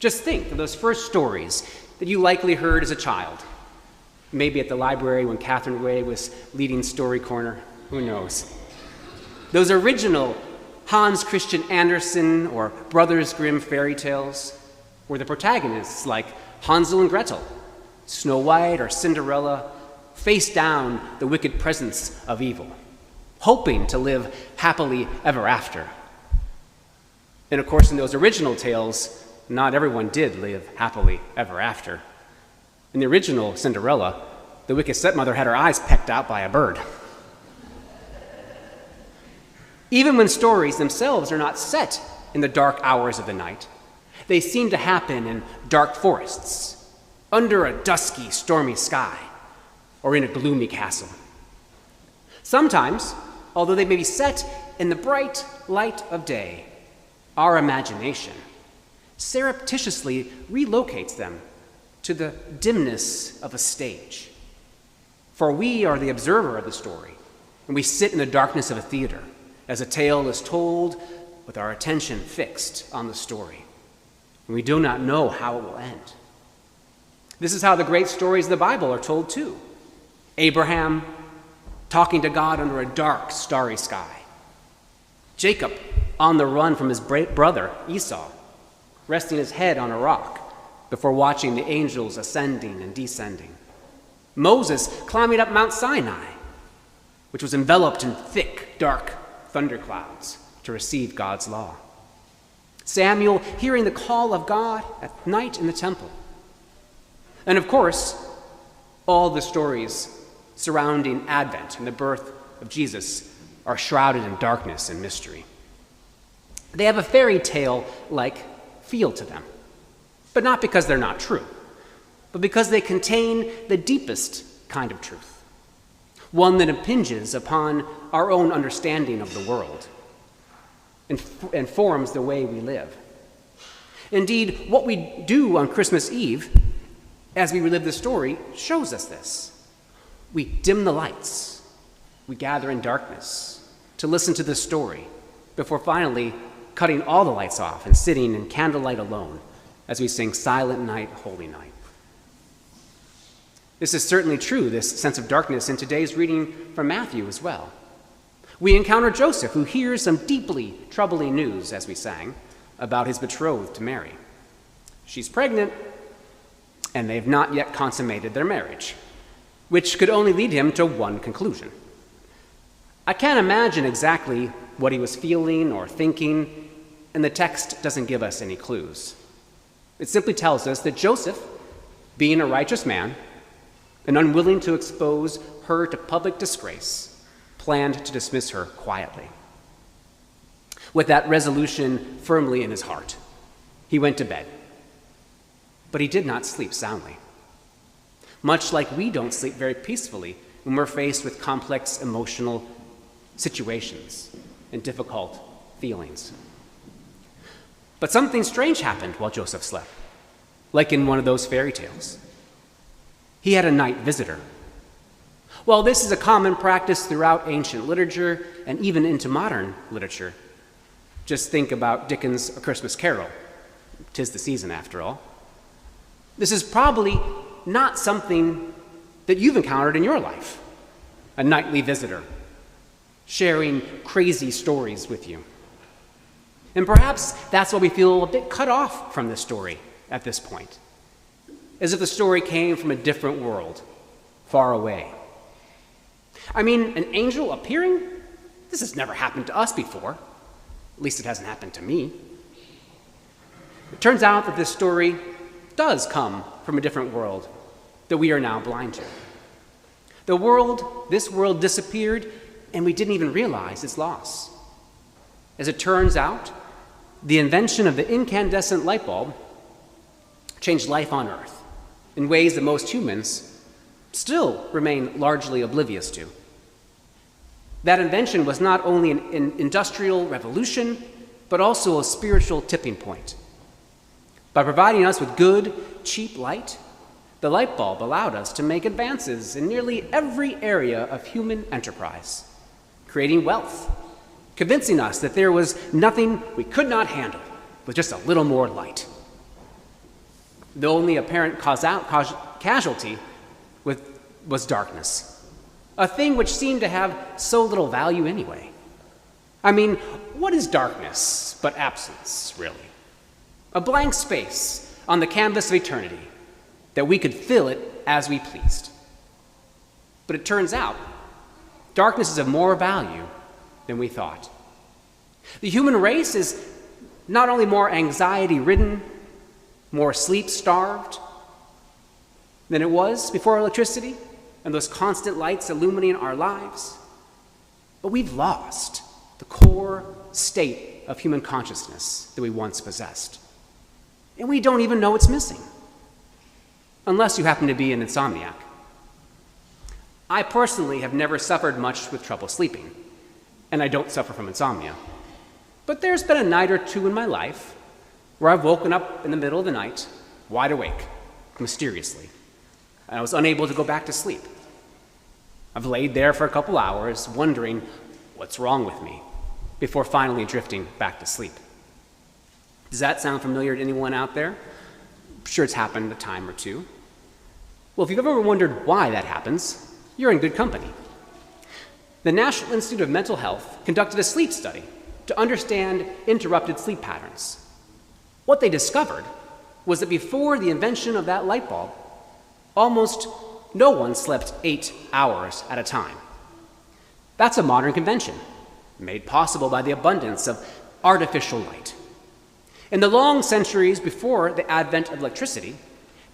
Just think of those first stories that you likely heard as a child. Maybe at the library when Catherine Way was leading Story Corner. Who knows? Those original Hans Christian Andersen or Brothers Grimm fairy tales, where the protagonists, like Hansel and Gretel, Snow White or Cinderella, face down the wicked presence of evil, hoping to live happily ever after. And of course, in those original tales, not everyone did live happily ever after. In the original Cinderella, the wicked stepmother had her eyes pecked out by a bird. Even when stories themselves are not set in the dark hours of the night, they seem to happen in dark forests, under a dusky, stormy sky, or in a gloomy castle. Sometimes, although they may be set in the bright light of day, our imagination surreptitiously relocates them to the dimness of a stage. For we are the observer of the story, and we sit in the darkness of a theater as a tale is told with our attention fixed on the story, and we do not know how it will end. This is how the great stories of the Bible are told too. Abraham talking to God under a dark, starry sky. Jacob on the run from his brother Esau, resting his head on a rock before watching the angels ascending and descending. Moses climbing up Mount Sinai, which was enveloped in thick, dark thunderclouds to receive God's law. Samuel hearing the call of God at night in the temple. And of course, all the stories surrounding Advent and the birth of Jesus are shrouded in darkness and mystery. They have a fairy tale-like feel to them, but not because they're not true, but because they contain the deepest kind of truth, one that impinges upon our own understanding of the world and forms the way we live. Indeed, what we do on Christmas Eve, as we relive the story, shows us this. We dim the lights. We gather in darkness to listen to the story before finally cutting all the lights off and sitting in candlelight alone as we sing Silent Night, Holy Night. This is certainly true, this sense of darkness, in today's reading from Matthew as well. We encounter Joseph, who hears some deeply troubling news, as we sang, about his betrothed to Mary. She's pregnant, and they have not yet consummated their marriage, which could only lead him to one conclusion. I can't imagine exactly what he was feeling or thinking, and the text doesn't give us any clues. It simply tells us that Joseph, being a righteous man and unwilling to expose her to public disgrace, planned to dismiss her quietly. With that resolution firmly in his heart, he went to bed. But he did not sleep soundly. Much like we don't sleep very peacefully when we're faced with complex emotional situations and difficult feelings. But something strange happened while Joseph slept, like in one of those fairy tales. He had a night visitor. While this is a common practice throughout ancient literature and even into modern literature, just think about Dickens' A Christmas Carol. 'Tis the season, after all. This is probably not something that you've encountered in your life, a nightly visitor, sharing crazy stories with you. And perhaps that's why we feel a bit cut off from this story at this point, as if the story came from a different world, far away. I mean, an angel appearing? This has never happened to us before. At least it hasn't happened to me. It turns out that this story does come from a different world that we are now blind to. This world disappeared, and we didn't even realize its loss. As it turns out, the invention of the incandescent light bulb changed life on Earth in ways that most humans still remain largely oblivious to. That invention was not only an industrial revolution, but also a spiritual tipping point. By providing us with good, cheap light, the light bulb allowed us to make advances in nearly every area of human enterprise, creating wealth, convincing us that there was nothing we could not handle with just a little more light. The only apparent casualty was darkness, a thing which seemed to have so little value anyway. I mean, what is darkness but absence, really? A blank space on the canvas of eternity that we could fill it as we pleased. But it turns out, darkness is of more value than we thought. The human race is not only more anxiety-ridden, more sleep-starved than it was before electricity and those constant lights illuminating our lives, but we've lost the core state of human consciousness that we once possessed. And we don't even know it's missing, unless you happen to be an insomniac. I personally have never suffered much with trouble sleeping, and I don't suffer from insomnia. But there's been a night or two in my life where I've woken up in the middle of the night, wide awake, mysteriously, and I was unable to go back to sleep. I've laid there for a couple hours, wondering what's wrong with me, before finally drifting back to sleep. Does that sound familiar to anyone out there? I'm sure it's happened a time or two. Well, if you've ever wondered why that happens, you're in good company. The National Institute of Mental Health conducted a sleep study to understand interrupted sleep patterns. What they discovered was that before the invention of that light bulb, almost no one slept 8 hours at a time. That's a modern convention, made possible by the abundance of artificial light. In the long centuries before the advent of electricity,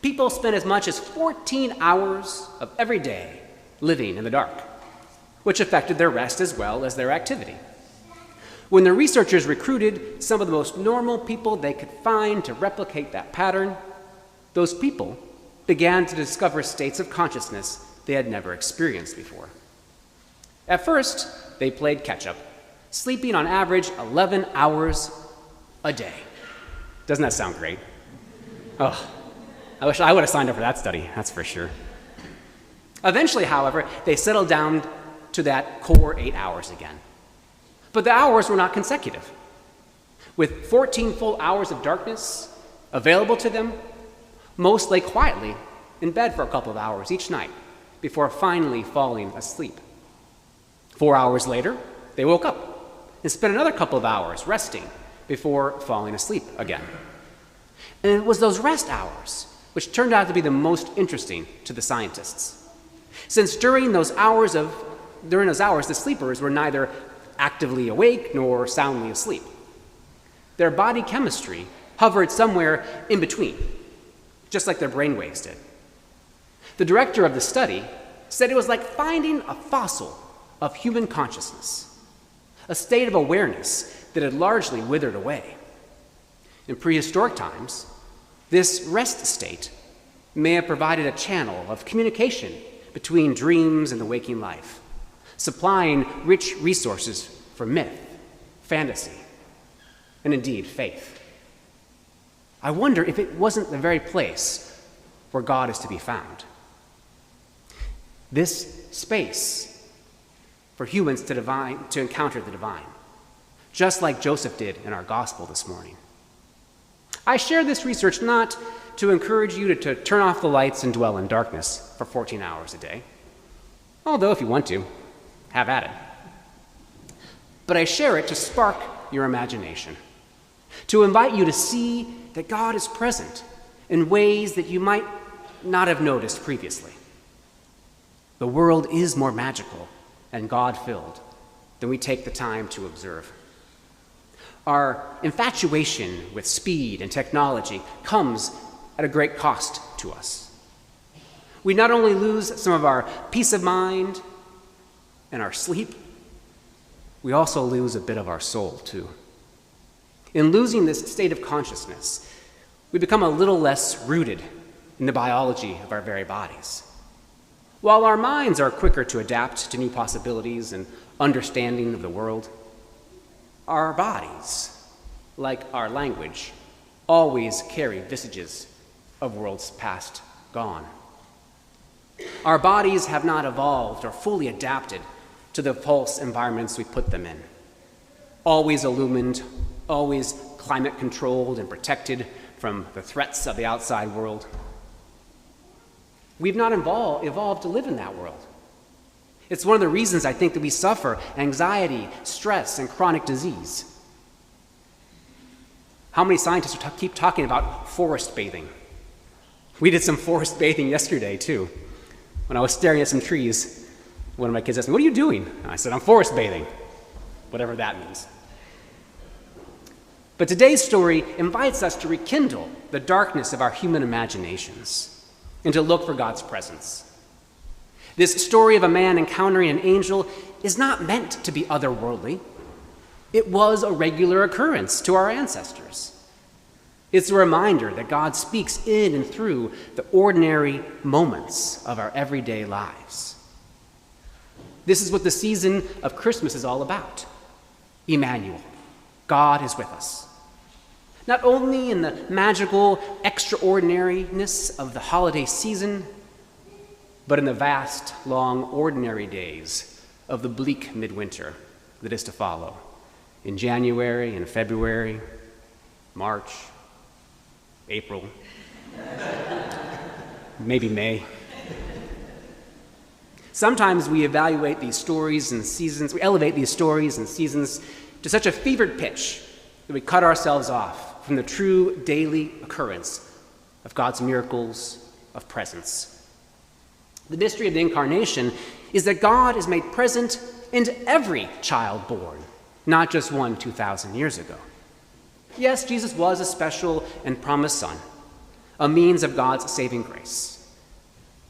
people spent as much as 14 hours of every day living in the dark, which affected their rest as well as their activity. When the researchers recruited some of the most normal people they could find to replicate that pattern, those people began to discover states of consciousness they had never experienced before. At first, they played catch-up, sleeping on average 11 hours a day. Doesn't that sound great? Oh, I wish I would have signed up for that study, that's for sure. Eventually, however, they settled down to that core 8 hours again. But the hours were not consecutive. With 14 full hours of darkness available to them, most lay quietly in bed for a couple of hours each night before finally falling asleep. 4 hours later, they woke up and spent another couple of hours resting before falling asleep again. And it was those rest hours which turned out to be the most interesting to the scientists. Since during those hours, the sleepers were neither actively awake nor soundly asleep. Their body chemistry hovered somewhere in between, just like their brainwaves did. The director of the study said it was like finding a fossil of human consciousness, a state of awareness that had largely withered away. In prehistoric times, this rest state may have provided a channel of communication between dreams and the waking life, supplying rich resources for myth, fantasy, and indeed faith. I wonder if it wasn't the very place where God is to be found. This space for humans to encounter the divine, just like Joseph did in our gospel this morning. I share this research not to encourage you to turn off the lights and dwell in darkness for 14 hours a day, although if you want to, have at it. But I share it to spark your imagination, to invite you to see that God is present in ways that you might not have noticed previously. The world is more magical and God-filled than we take the time to observe. Our infatuation with speed and technology comes at a great cost to us. We not only lose some of our peace of mind and our sleep, we also lose a bit of our soul too. In losing this state of consciousness, we become a little less rooted in the biology of our very bodies. While our minds are quicker to adapt to new possibilities and understanding of the world, our bodies, like our language, always carry vestiges of worlds past gone. Our bodies have not evolved or fully adapted to the false environments we put them in. Always illumined, always climate controlled and protected from the threats of the outside world. We've not evolved to live in that world. It's one of the reasons I think that we suffer anxiety, stress, and chronic disease. How many scientists keep talking about forest bathing? We did some forest bathing yesterday, too. When I was staring at some trees, one of my kids asked me, "What are you doing?" And I said, "I'm forest bathing," whatever that means. But today's story invites us to rekindle the darkness of our human imaginations and to look for God's presence. This story of a man encountering an angel is not meant to be otherworldly. It was a regular occurrence to our ancestors. It's a reminder that God speaks in and through the ordinary moments of our everyday lives. This is what the season of Christmas is all about. Emmanuel, God is with us. Not only in the magical extraordinariness of the holiday season, but in the vast, long, ordinary days of the bleak midwinter that is to follow in January and February, March, April, maybe May. Sometimes we elevate these stories and seasons to such a fevered pitch that we cut ourselves off from the true daily occurrence of God's miracles of presence. The mystery of the incarnation is that God is made present in every child born, not just one 2,000 years ago. Yes, Jesus was a special and promised son, a means of God's saving grace.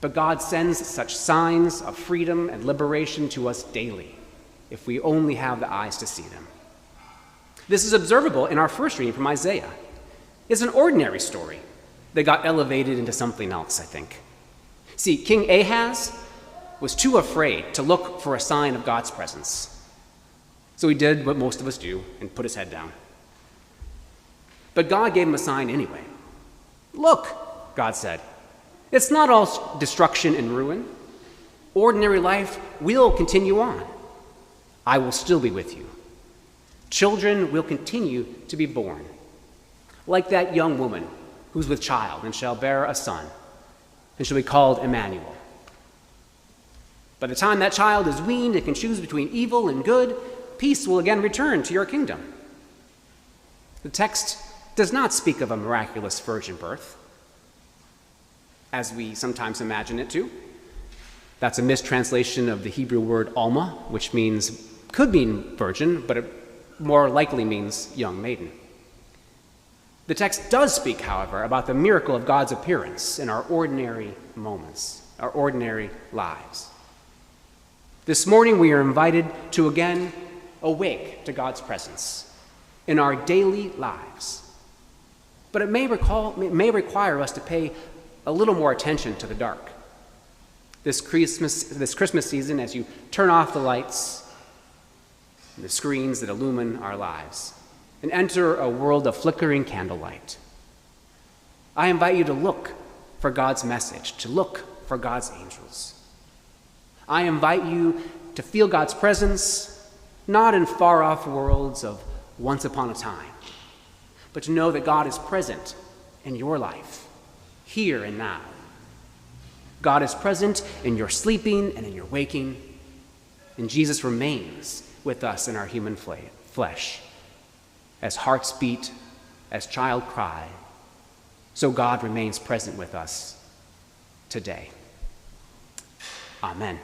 But God sends such signs of freedom and liberation to us daily, if we only have the eyes to see them. This is observable in our first reading from Isaiah. It's an ordinary story that got elevated into something else, I think. See, King Ahaz was too afraid to look for a sign of God's presence. So he did what most of us do and put his head down. But God gave him a sign anyway. "Look," God said, "it's not all destruction and ruin. Ordinary life will continue on. I will still be with you. Children will continue to be born, like that young woman who's with child and shall bear a son, and shall be called Emmanuel. By the time that child is weaned and can choose between evil and good, peace will again return to your kingdom." The text does not speak of a miraculous virgin birth, as we sometimes imagine it to. That's a mistranslation of the Hebrew word alma, which could mean virgin, but it more likely means young maiden. The text does speak, however, about the miracle of God's appearance in our ordinary moments, our ordinary lives. This morning we are invited to again awake to God's presence in our daily lives. But it may require us to pay a little more attention to the dark. This Christmas season, as you turn off the lights and the screens that illumine our lives and enter a world of flickering candlelight, I invite you to look for God's message, to look for God's angels. I invite you to feel God's presence, not in far-off worlds of once upon a time, but to know that God is present in your life, here and now. God is present in your sleeping and in your waking, and Jesus remains with us in our human flesh. As hearts beat, as child cry, so God remains present with us today. Amen.